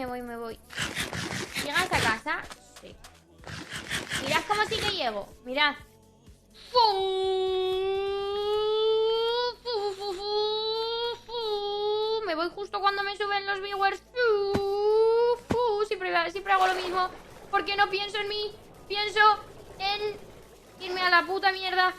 me voy. ¿Llegas a casa? Sí. Mirad cómo sí que llego. Mirad. Me voy justo cuando me suben los viewers. Siempre hago lo mismo. Porque no pienso en mí. Pienso en irme a la puta mierda.